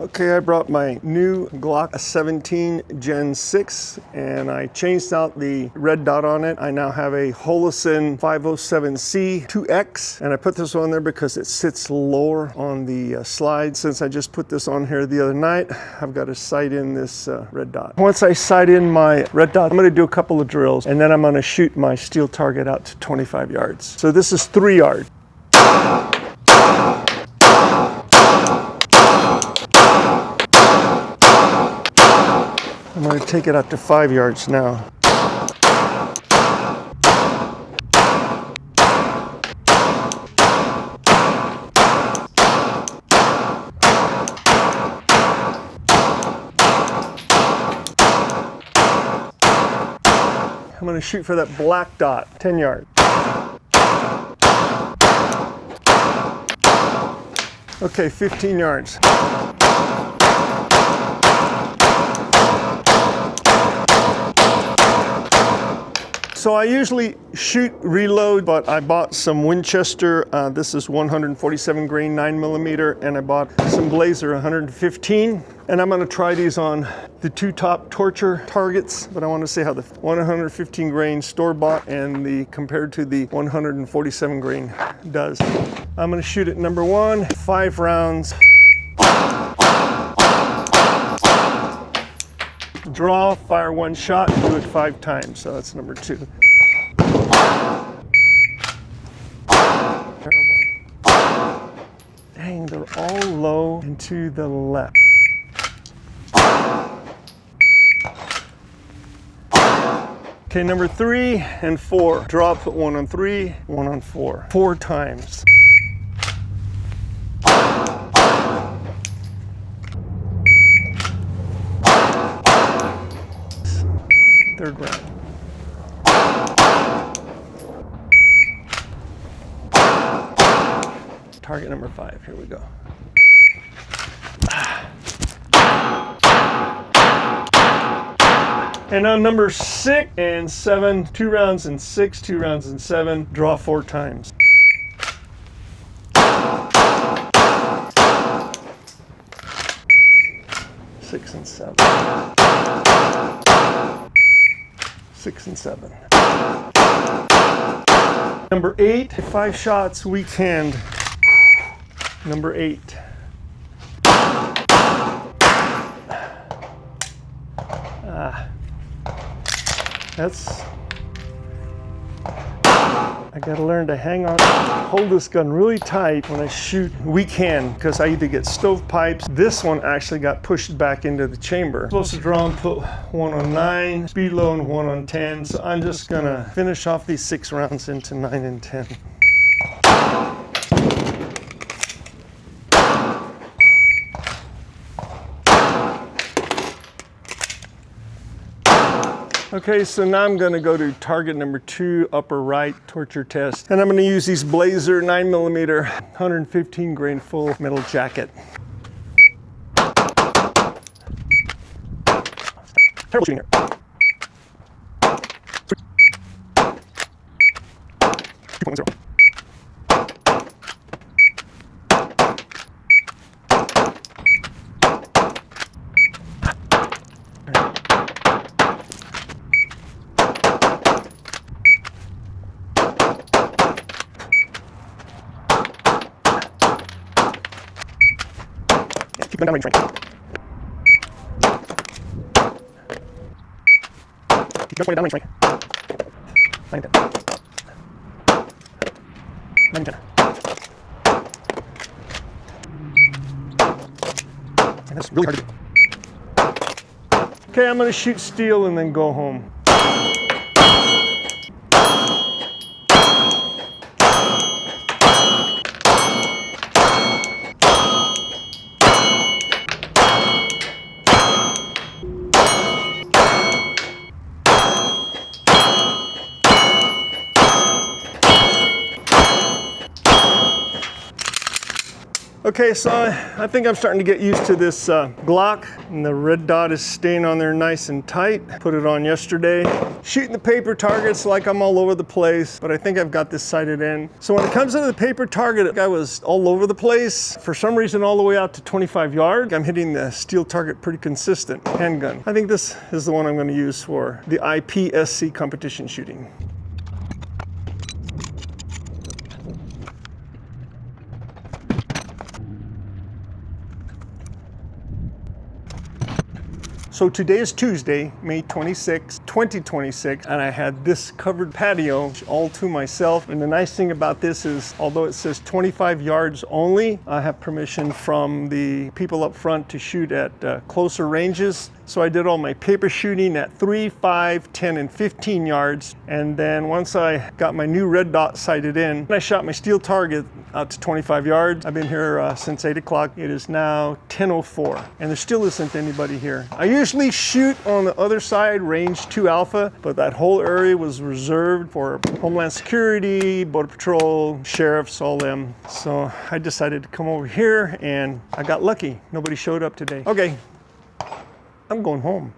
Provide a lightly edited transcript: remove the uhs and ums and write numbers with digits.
Okay, I brought my new Glock 17 Gen 6 and I changed out the red dot on it. I now have a Holosun 507C 2X and I put this on there because it sits lower on the slide. Since I just put this on here the other night, I've got to sight in this red dot. Once I sight in my red dot, I'm going to do a couple of drills and then I'm going to shoot my steel target out to 25 yards. So this is 3 yards. I'm going to take it out to 5 yards now. I'm going to shoot for that black dot, 10 yards. Okay, 15 yards. So I usually shoot reload, but I bought some Winchester. This is 147 grain 9mm, and I bought some Blazer 115. And I'm going to try these on the 2 top torture targets, but I want to see how the 115 grain store-bought and the compared to the 147 grain does. I'm going to shoot it number 1, 5 rounds. Draw, fire 1 shot, do it 5 times. So that's number 2. Terrible. Dang, they're all low and to the left. Okay, number 3 and 4. Draw, put 1 on 3, 1 on 4. 4 times. Third round. Target number 5, here we go. And on number 6 and 7, 2 rounds and 6, 2 rounds and 7, draw 4 times. Six and 7. 6 and 7. Number 8, 5 shots, weak hand. Number 8. I gotta learn to hang on, hold this gun really tight when I shoot weak hand, because I either get stovepipes. This one actually got pushed back into the chamber. I'm supposed to draw and put 1 on 9, speed low and 1 on 10. So I'm just gonna finish off these 6 rounds into 9 and 10. Okay, so now I'm going to go to target number 2, upper right, torture test. And I'm going to use these Blazer 9mm 115 grain full metal jacket. Terrible shooting here. Keep going down range, Frank. Keep going down range, Frank. 9 and 10. 9 and 10. And that's really hard to do. Okay, I'm going to shoot steel and then go home. Okay, so I think I'm starting to get used to this Glock, and the red dot is staying on there nice and tight. Put it on yesterday. Shooting the paper targets like I'm all over the place, but I think I've got this sighted in. So when it comes to the paper target, I was all over the place. For some reason, all the way out to 25 yards. I'm hitting the steel target pretty consistent. Handgun. I think this is the one I'm going to use for the IPSC competition shooting. So today is Tuesday, May 26, 2026, and I had this covered patio all to myself. And the nice thing about this is, although it says 25 yards only, I have permission from the people up front to shoot at closer ranges. So I did all my paper shooting at 3, 5, 10, and 15 yards. And then once I got my new red dot sighted in, I shot my steel target out to 25 yards. I've been here since 8 o'clock. It is now 10:04, and there still isn't anybody here. I usually shoot on the other side, range 2 Alpha, but that whole area was reserved for Homeland Security, Border Patrol, sheriffs, all them. So I decided to come over here, and I got lucky. Nobody showed up today. Okay. I'm going home.